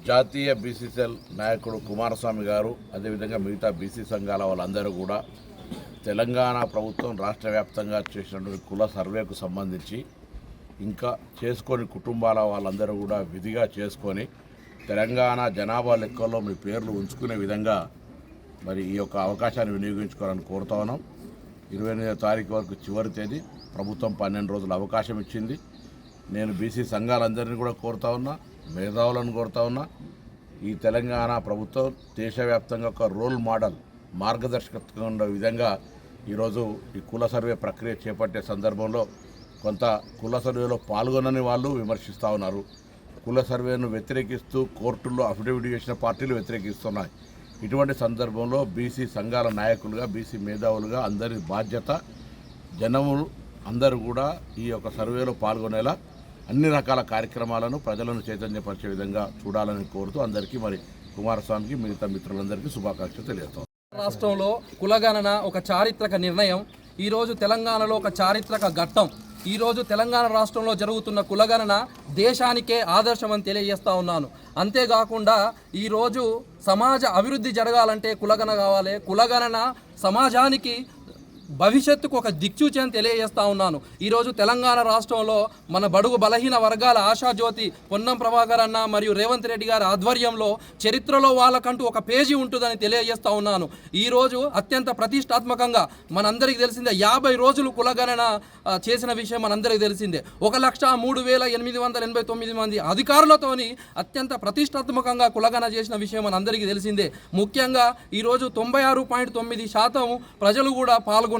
జాతీయ బీసీసీఎల్ నాయకుడు కుమారస్వామి గారు అదేవిధంగా మిగతా బీసీ సంఘాల వాళ్ళందరూ కూడా తెలంగాణ ప్రభుత్వం రాష్ట్ర వ్యాప్తంగా చేసినటువంటి కుల సర్వేకు సంబంధించి ఇంకా చేసుకొని కుటుంబాల వాళ్ళందరూ కూడా విధిగా చేసుకొని తెలంగాణ జనాభా లెక్కల్లో మీ పేర్లు ఉంచుకునే విధంగా మరి ఈ యొక్క అవకాశాన్ని వినియోగించుకోవాలని కోరుతా ఉన్నాం. 28వ తారీఖు వరకు చివరి తేదీ, ప్రభుత్వం 12 రోజుల అవకాశం ఇచ్చింది. నేను బీసీ సంఘాలందరినీ కూడా కోరుతా ఉన్నా, మేధావులను కోరుతా ఉన్నా. ఈ తెలంగాణ ప్రభుత్వం దేశవ్యాప్తంగా ఒక రోల్ మోడల్ మార్గదర్శకత్వం ఉండే విధంగా ఈరోజు ఈ కుల సర్వే ప్రక్రియ చేపట్టే సందర్భంలో కొంత కుల సర్వేలో పాల్గొనని వాళ్ళు విమర్శిస్తూ ఉన్నారు. కుల సర్వేను వ్యతిరేకిస్తూ కోర్టుల్లో అఫిడవిట్ చేసిన పార్టీలు వ్యతిరేకిస్తున్నాయి. ఇటువంటి సందర్భంలో బీసీ సంఘాల నాయకులుగా, బీసీ మేధావులుగా అందరి బాధ్యత జనములు అందరూ కూడా ఈ యొక్క సర్వేలో పాల్గొనేలా అన్ని రకాల కార్యక్రమాలను ప్రజలను చైతన్యపరిచే విధంగా చూడాలని కోరుతూ అందరికీ మరి కుమారస్వామికి మిగతా మిత్రులందరికీ శుభాకాంక్షలు తెలియజేస్తాం. రాష్ట్రంలో కులగణన ఒక చారిత్రక నిర్ణయం. ఈరోజు తెలంగాణలో ఒక చారిత్రక ఘట్టం. ఈరోజు తెలంగాణ రాష్ట్రంలో జరుగుతున్న కులగణన దేశానికే ఆదర్శమని తెలియజేస్తా ఉన్నాను. అంతేకాకుండా ఈరోజు సమాజ అభివృద్ధి జరగాలంటే కులగణన కావాలి. కులగణన సమాజానికి భవిష్యత్తుకు ఒక దిక్సూచి అని తెలియజేస్తా ఉన్నాను. ఈరోజు తెలంగాణ రాష్ట్రంలో మన బడుగు బలహీన వర్గాల ఆశాజ్యోతి పొన్నం ప్రభాకర్ అన్న మరియు రేవంత్ రెడ్డి గారి ఆధ్వర్యంలో చరిత్రలో వాళ్ళకంటూ ఒక పేజీ ఉంటుందని తెలియజేస్తా ఉన్నాను. ఈరోజు అత్యంత ప్రతిష్టాత్మకంగా మనందరికీ తెలిసిందే 50 రోజులు కులగణన చేసిన విషయం మనందరికీ తెలిసిందే. 1,03,889 మంది అధికారులతోని అత్యంత ప్రతిష్టాత్మకంగా కులగణన చేసిన విషయం మనందరికీ తెలిసిందే. ముఖ్యంగా ఈరోజు 96.9% ప్రజలు కూడా పాల్గొన్నారు.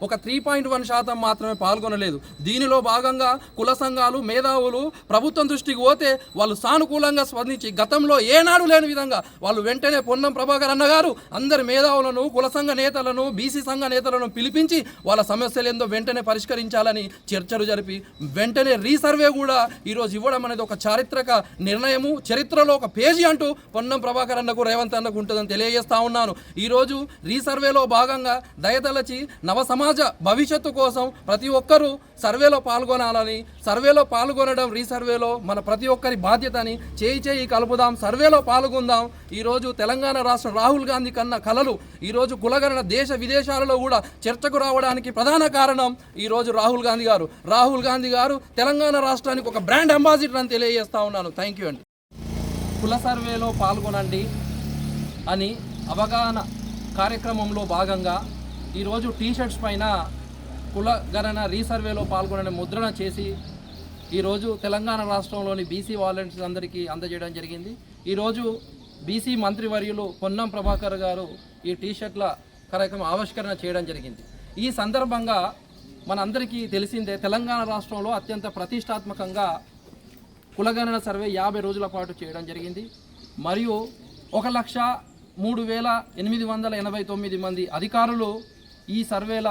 ఒక 3.1% మాత్రమే పాల్గొనలేదు. దీనిలో భాగంగా కుల సంఘాలు, మేధావులు ప్రభుత్వం దృష్టికి పోతే వాళ్ళు సానుకూలంగా స్పందించి గతంలో ఏనాడు లేని విధంగా వాళ్ళు వెంటనే పొన్నం ప్రభాకర్ అన్న గారు అందరి మేధావులను, కుల సంఘ నేతలను, బీసీ సంఘ నేతలను పిలిపించి వాళ్ళ సమస్యలు ఏందో వెంటనే పరిష్కరించాలని చర్చలు జరిపి వెంటనే రీసర్వే కూడా ఈరోజు ఇవ్వడం అనేది ఒక చారిత్రక నిర్ణయము. చరిత్రలో ఒక పేజీ అంటూ పొన్నం ప్రభాకర్ అన్నకు, రేవంత్ అన్నకు ఉంటుందని తెలియజేస్తా ఉన్నాను. ఈరోజు రీసర్వేలో భాగంగా దయతలచి నవ సమాజ భవిష్యత్తు కోసం ప్రతి ఒక్కరూ సర్వేలో పాల్గొనాలని, సర్వేలో పాల్గొనడం రీసర్వేలో మన ప్రతి ఒక్కరి బాధ్యతని చేయి కలుపుదాం, సర్వేలో పాల్గొందాం. ఈరోజు తెలంగాణ రాష్ట్ర రాహుల్ గాంధీ కన్నా కలలు ఈరోజు కులగణన దేశ విదేశాలలో కూడా చర్చకు రావడానికి ప్రధాన కారణం ఈరోజు రాహుల్ గాంధీ గారు తెలంగాణ రాష్ట్రానికి ఒక బ్రాండ్ అంబాసిడర్ అని తెలియజేస్తా ఉన్నాను. థ్యాంక్ యూ అండి. కుల సర్వేలో పాల్గొనండి అని అవగాహన కార్యక్రమంలో భాగంగా ఈరోజు టీషర్ట్స్ పైన కులగణన రీసర్వేలో పాల్గొనని ముద్రణ చేసి ఈరోజు తెలంగాణ రాష్ట్రంలోని బీసీ వాలంటీర్స్ అందరికీ అందజేయడం జరిగింది. ఈరోజు బీసీ మంత్రివర్యులు పొన్నం ప్రభాకర్ గారు ఈ టీషర్ట్ల కార్యక్రమం ఆవిష్కరణ చేయడం జరిగింది. ఈ సందర్భంగా మనందరికీ తెలిసిందే తెలంగాణ రాష్ట్రంలో అత్యంత ప్రతిష్టాత్మకంగా కులగణన సర్వే 50 రోజుల పాటు చేయడం జరిగింది. మరియు 1,03,889 మంది అధికారులు ఈ సర్వేల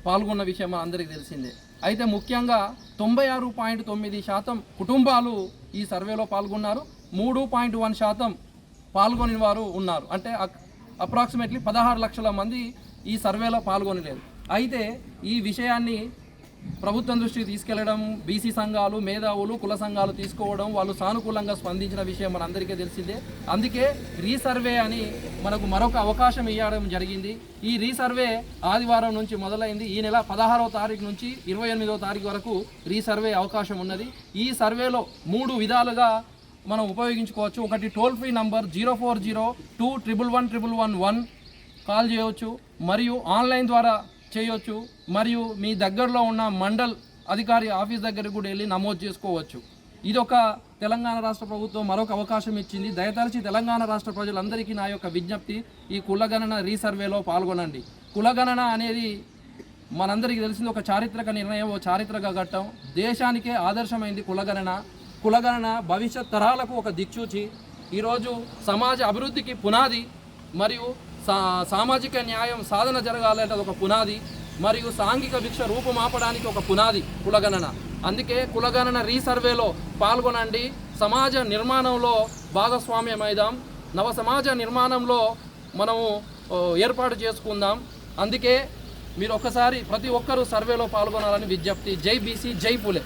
పాల్గొన్న విషయం అందరికీ తెలిసిందే. అయితే ముఖ్యంగా 96.9% కుటుంబాలు ఈ సర్వేలో పాల్గొన్నారు. 3.1% పాల్గొని వారు ఉన్నారు. అంటే అప్రాక్సిమేట్లీ 16 లక్షల మంది ఈ సర్వేలో పాల్గొనలేదు. అయితే ఈ విషయాన్ని ప్రభుత్వం దృష్టికి తీసుకెళ్లడం, బీసీ సంఘాలు, మేధావులు, కుల సంఘాలు తీసుకోవడం, వాళ్ళు సానుకూలంగా స్పందించిన విషయం మనందరికీ తెలిసిందే. అందుకే రీసర్వే అని మనకు మరొక అవకాశం ఇవ్వడం జరిగింది. ఈ రీసర్వే ఆదివారం నుంచి మొదలైంది. ఈ నెల 16వ తారీఖు నుంచి 28వ తారీఖు వరకు రీసర్వే అవకాశం ఉన్నది. ఈ సర్వేలో 3 విధాలుగా మనం ఉపయోగించుకోవచ్చు. ఒకటి టోల్ ఫ్రీ నంబర్ 04021111111 కాల్ చేయవచ్చు, మరియు ఆన్లైన్ ద్వారా చేయొచ్చు, మరియు మీ దగ్గరలో ఉన్న మండల్ అధికారి ఆఫీస్ దగ్గరికి కూడా వెళ్ళి నమోదు చేసుకోవచ్చు. ఇదొక తెలంగాణ రాష్ట్ర ప్రభుత్వం మరొక అవకాశం ఇచ్చింది. దయతలచి తెలంగాణ రాష్ట్ర ప్రజలందరికీ నా యొక్క విజ్ఞప్తి, ఈ కులగణన రీసర్వేలో పాల్గొనండి. కులగణన అనేది మనందరికీ తెలిసింది ఒక చారిత్రక నిర్ణయం, ఓ చారిత్రక ఘట్టం. దేశానికే ఆదర్శమైంది కులగణన భవిష్యత్ తరాలకు ఒక దిక్సూచి. ఈరోజు సమాజ అభివృద్ధికి పునాది, మరియు సామాజిక న్యాయం సాధన జరగాలంటే ఒక పునాది, మరియు సాంఘిక భిక్ష రూపుమాపడానికి ఒక పునాది కులగణన. అందుకే కులగణన రీసర్వేలో పాల్గొనండి. సమాజ నిర్మాణంలో భాగస్వామ్యమైదాం, నవ సమాజ నిర్మాణంలో మనము ఏర్పాటు చేసుకుందాం. అందుకే మీరు ఒక్కసారి ప్రతి ఒక్కరూ సర్వేలో పాల్గొనాలని విజ్ఞప్తి. జై బీసీ, జై పులే.